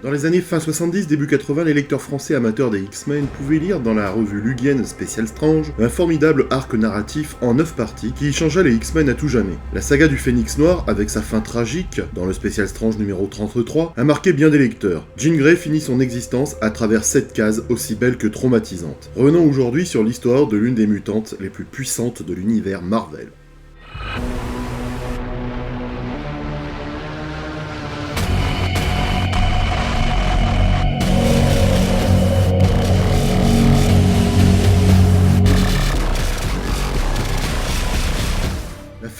Dans les années fin 70, début 80, les lecteurs français amateurs des X-Men pouvaient lire dans la revue lugienne Special Strange un formidable arc narratif en 9 parties qui changea les X-Men à tout jamais. La saga du Phénix Noir, avec sa fin tragique, dans le Special Strange numéro 33, a marqué bien des lecteurs. Jean Grey finit son existence à travers 7 cases aussi belles que traumatisantes. Revenons aujourd'hui sur l'histoire de l'une des mutantes les plus puissantes de l'univers Marvel.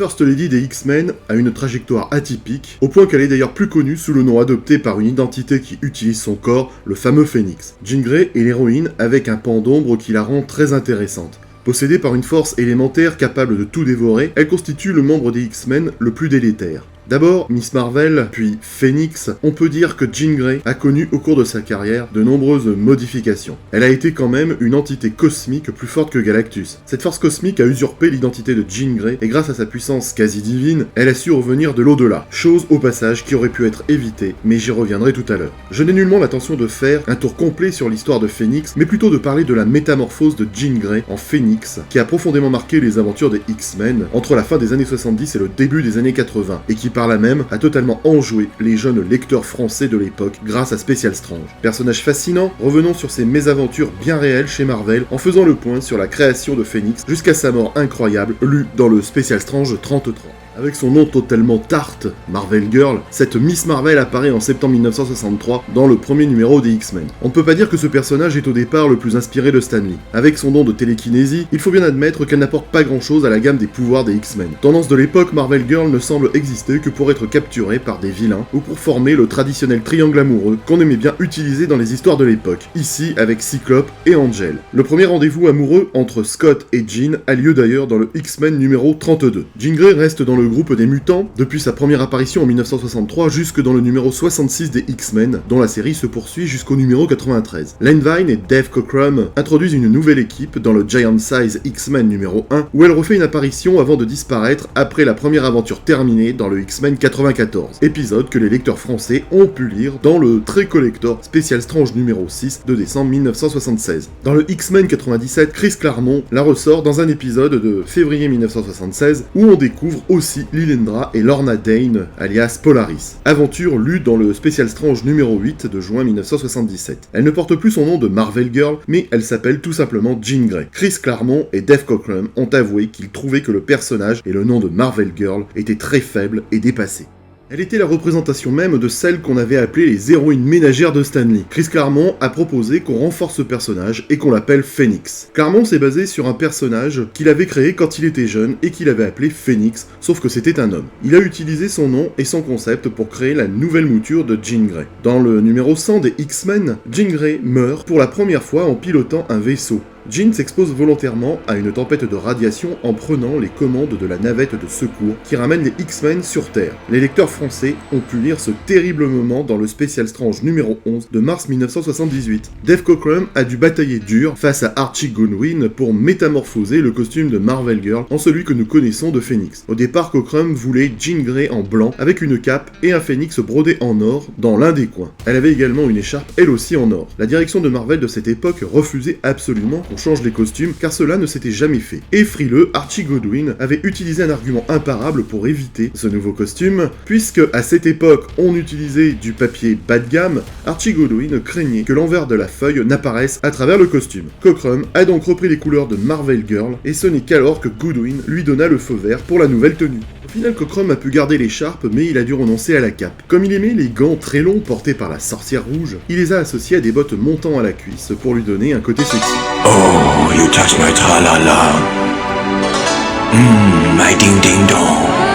First Lady des X-Men a une trajectoire atypique, au point qu'elle est d'ailleurs plus connue sous le nom adopté par une identité qui utilise son corps, le fameux Phénix. Jean Grey est l'héroïne avec un pan d'ombre qui la rend très intéressante. Possédée par une force élémentaire capable de tout dévorer, elle constitue le membre des X-Men le plus délétère. D'abord, Miss Marvel, puis Phénix, on peut dire que Jean Grey a connu au cours de sa carrière de nombreuses modifications. Elle a été quand même une entité cosmique plus forte que Galactus. Cette force cosmique a usurpé l'identité de Jean Grey et grâce à sa puissance quasi divine, elle a su revenir de l'au-delà. Chose au passage qui aurait pu être évitée, mais j'y reviendrai tout à l'heure. Je n'ai nullement l'intention de faire un tour complet sur l'histoire de Phénix, mais plutôt de parler de la métamorphose de Jean Grey en Phénix, qui a profondément marqué les aventures des X-Men entre la fin des années 70 et le début des années 80, et qui par là même a totalement enjoué les jeunes lecteurs français de l'époque grâce à Special Strange. Personnage fascinant, revenons sur ses mésaventures bien réelles chez Marvel en faisant le point sur la création de Phénix jusqu'à sa mort incroyable lue dans le Special Strange 33. Avec son nom totalement tarte, Marvel Girl, cette Miss Marvel apparaît en septembre 1963 dans le premier numéro des X-Men. On ne peut pas dire que ce personnage est au départ le plus inspiré de Stan Lee. Avec son don de télékinésie, il faut bien admettre qu'elle n'apporte pas grand chose à la gamme des pouvoirs des X-Men. Tendance de l'époque, Marvel Girl ne semble exister que pour être capturée par des vilains ou pour former le traditionnel triangle amoureux qu'on aimait bien utiliser dans les histoires de l'époque, ici avec Cyclope et Angel. Le premier rendez-vous amoureux entre Scott et Jean a lieu d'ailleurs dans le X-Men numéro 32. Jean Grey reste dans le groupe des mutants depuis sa première apparition en 1963 jusque dans le numéro 66 des X-Men, dont la série se poursuit jusqu'au numéro 93. Len Wein et Dave Cockrum introduisent une nouvelle équipe dans le Giant Size X-Men numéro 1, où elle refait une apparition avant de disparaître après la première aventure terminée dans le X-Men 94, épisode que les lecteurs français ont pu lire dans le très collector Special Strange numéro 6 de décembre 1976. Dans le X-Men 97, Chris Claremont la ressort dans un épisode de février 1976 où on découvre aussi Lilandra et Lorna Dane, alias Polaris. Aventure lue dans le Special Strange numéro 8 de juin 1977. Elle ne porte plus son nom de Marvel Girl, mais elle s'appelle tout simplement Jean Grey. Chris Claremont et Dave Cockrum ont avoué qu'ils trouvaient que le personnage et le nom de Marvel Girl étaient très faibles et dépassés. Elle était la représentation même de celles qu'on avait appelées les héroïnes ménagères de Stan Lee. Chris Claremont a proposé qu'on renforce ce personnage et qu'on l'appelle Phénix. Claremont s'est basé sur un personnage qu'il avait créé quand il était jeune et qu'il avait appelé Phénix, sauf que c'était un homme. Il a utilisé son nom et son concept pour créer la nouvelle mouture de Jean Grey. Dans le numéro 100 des X-Men, Jean Grey meurt pour la première fois en pilotant un vaisseau. Jean s'expose volontairement à une tempête de radiation en prenant les commandes de la navette de secours qui ramène les X-Men sur Terre. Les lecteurs français ont pu lire ce terrible moment dans le Special Strange numéro 11 de mars 1978. Dave Cockrum a dû batailler dur face à Archie Goodwin pour métamorphoser le costume de Marvel Girl en celui que nous connaissons de Phénix. Au départ, Cockrum voulait Jean Grey en blanc avec une cape et un phénix brodé en or dans l'un des coins. Elle avait également une écharpe elle aussi en or. La direction de Marvel de cette époque refusait absolument qu'on change les costumes car cela ne s'était jamais fait. Et frileux, Archie Goodwin avait utilisé un argument imparable pour éviter ce nouveau costume, puisque à cette époque on utilisait du papier bas de gamme, Archie Goodwin craignait que l'envers de la feuille n'apparaisse à travers le costume. Cockrum a donc repris les couleurs de Marvel Girl et ce n'est qu'alors que Goodwin lui donna le feu vert pour la nouvelle tenue. Au final, Cockrum a pu garder l'écharpe, mais il a dû renoncer à la cape. Comme il aimait les gants très longs portés par la sorcière rouge, il les a associés à des bottes montant à la cuisse pour lui donner un côté sexy. Oh, you touch my tra-la-la. My ding-ding-dong.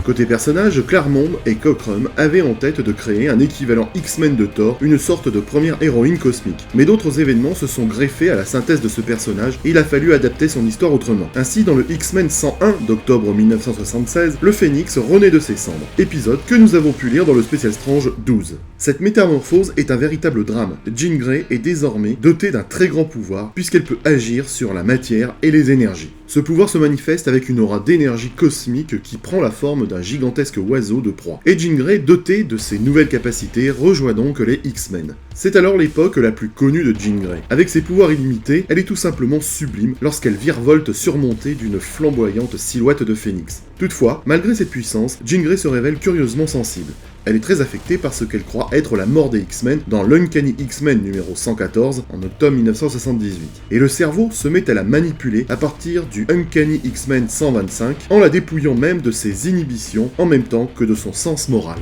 Côté personnage, Claremont et Cockrum avaient en tête de créer un équivalent X-Men de Thor, une sorte de première héroïne cosmique. Mais d'autres événements se sont greffés à la synthèse de ce personnage et il a fallu adapter son histoire autrement. Ainsi, dans le X-Men 101 d'octobre 1976, le Phénix renaît de ses cendres, épisode que nous avons pu lire dans le Special Strange 12. Cette métamorphose est un véritable drame. Jean Grey est désormais dotée d'un très grand pouvoir puisqu'elle peut agir sur la matière et les énergies. Ce pouvoir se manifeste avec une aura d'énergie cosmique qui prend la forme d'un gigantesque oiseau de proie. Et Jean Grey, doté de ces nouvelles capacités, rejoint donc les X-Men. C'est alors l'époque la plus connue de Jean Grey. Avec ses pouvoirs illimités, elle est tout simplement sublime lorsqu'elle virevolte surmontée d'une flamboyante silhouette de phénix. Toutefois, malgré cette puissance, Jean Grey se révèle curieusement sensible. Elle est très affectée par ce qu'elle croit être la mort des X-Men dans l'Uncanny X-Men numéro 114 en octobre 1978. Et le cerveau se met à la manipuler à partir du Uncanny X-Men 125 en la dépouillant même de ses inhibitions en même temps que de son sens moral.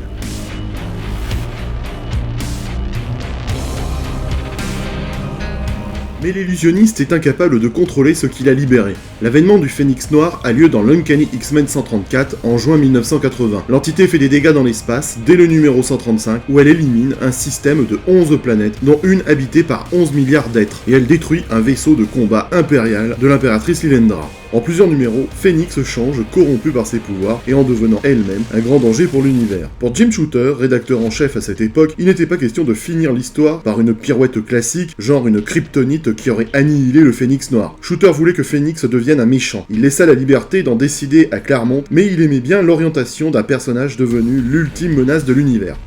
Mais l'illusionniste est incapable de contrôler ce qu'il a libéré. L'avènement du Phénix Noir a lieu dans l'Uncanny X-Men 134 en juin 1980. L'entité fait des dégâts dans l'espace dès le numéro 135 où elle élimine un système de 11 planètes dont une habitée par 11 milliards d'êtres et elle détruit un vaisseau de combat impérial de l'impératrice Lilendra. En plusieurs numéros, Phénix change, corrompue par ses pouvoirs et en devenant elle-même un grand danger pour l'univers. Pour Jim Shooter, rédacteur en chef à cette époque, il n'était pas question de finir l'histoire par une pirouette classique, genre une kryptonite qui aurait annihilé le Phénix Noir. Shooter voulait que Phénix devienne un méchant. Il laissa la liberté d'en décider à Claremont, mais il aimait bien l'orientation d'un personnage devenu l'ultime menace de l'univers.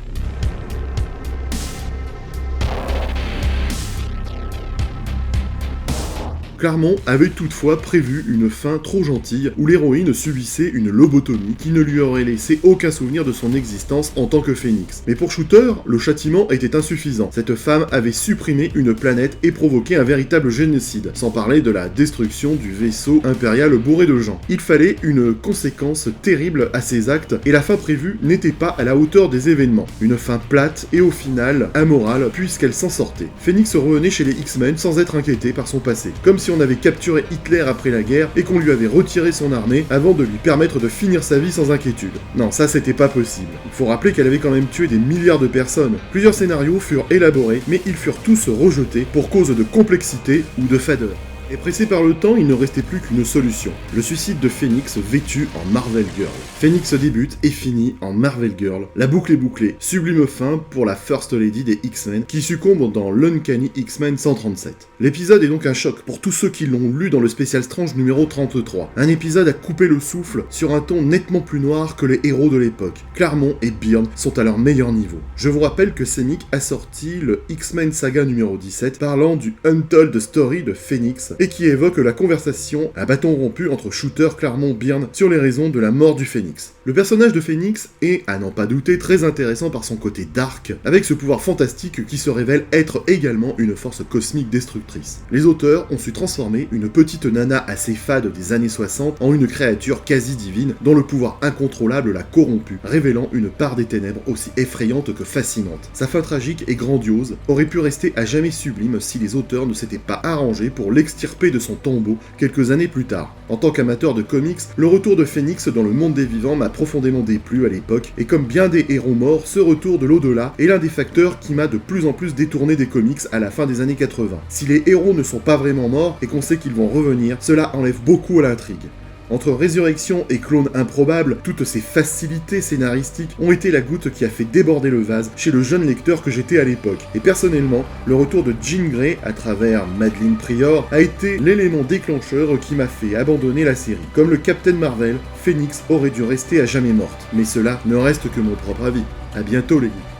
Claremont avait toutefois prévu une fin trop gentille où l'héroïne subissait une lobotomie qui ne lui aurait laissé aucun souvenir de son existence en tant que Phénix. Mais pour Shooter, le châtiment était insuffisant. Cette femme avait supprimé une planète et provoqué un véritable génocide, sans parler de la destruction du vaisseau impérial bourré de gens. Il fallait une conséquence terrible à ces actes et la fin prévue n'était pas à la hauteur des événements. Une fin plate et au final amorale puisqu'elle s'en sortait. Phénix revenait chez les X-Men sans être inquiété par son passé, comme si on avait capturé Hitler après la guerre et qu'on lui avait retiré son armée avant de lui permettre de finir sa vie sans inquiétude. Non, ça c'était pas possible. Il faut rappeler qu'elle avait quand même tué des milliards de personnes. Plusieurs scénarios furent élaborés, mais ils furent tous rejetés pour cause de complexité ou de fadeur. Et pressé par le temps, il ne restait plus qu'une solution. Le suicide de Phénix vêtu en Marvel Girl. Phénix débute et finit en Marvel Girl. La boucle est bouclée. Sublime fin pour la First Lady des X-Men qui succombe dans l'Uncanny X-Men 137. L'épisode est donc un choc pour tous ceux qui l'ont lu dans le spécial Strange numéro 33. Un épisode à couper le souffle sur un ton nettement plus noir que les héros de l'époque. Claremont et Byrne sont à leur meilleur niveau. Je vous rappelle que Semic a sorti le X-Men Saga numéro 17 parlant du Untold Story de Phénix et qui évoque la conversation à bâton rompu entre Shooter, Claremont, Byrne sur les raisons de la mort du Phénix. Le personnage de Phénix est, à n'en pas douter, très intéressant par son côté dark, avec ce pouvoir fantastique qui se révèle être également une force cosmique destructrice. Les auteurs ont su transformer une petite nana assez fade des années 60 en une créature quasi divine dont le pouvoir incontrôlable l'a corrompue, révélant une part des ténèbres aussi effrayante que fascinante. Sa fin tragique et grandiose aurait pu rester à jamais sublime si les auteurs ne s'étaient pas arrangés pour l'extirper de son tombeau quelques années plus tard. En tant qu'amateur de comics, le retour de Phénix dans le monde des vivants m'a profondément déplu à l'époque, et comme bien des héros morts, ce retour de l'au-delà est l'un des facteurs qui m'a de plus en plus détourné des comics à la fin des années 80. Si les héros ne sont pas vraiment morts et qu'on sait qu'ils vont revenir, cela enlève beaucoup à l'intrigue. Entre résurrection et clone improbable, toutes ces facilités scénaristiques ont été la goutte qui a fait déborder le vase chez le jeune lecteur que j'étais à l'époque. Et personnellement, le retour de Jean Grey à travers Madeline Pryor a été l'élément déclencheur qui m'a fait abandonner la série. Comme le Captain Marvel, Phénix aurait dû rester à jamais morte. Mais cela ne reste que mon propre avis. À bientôt les geeks.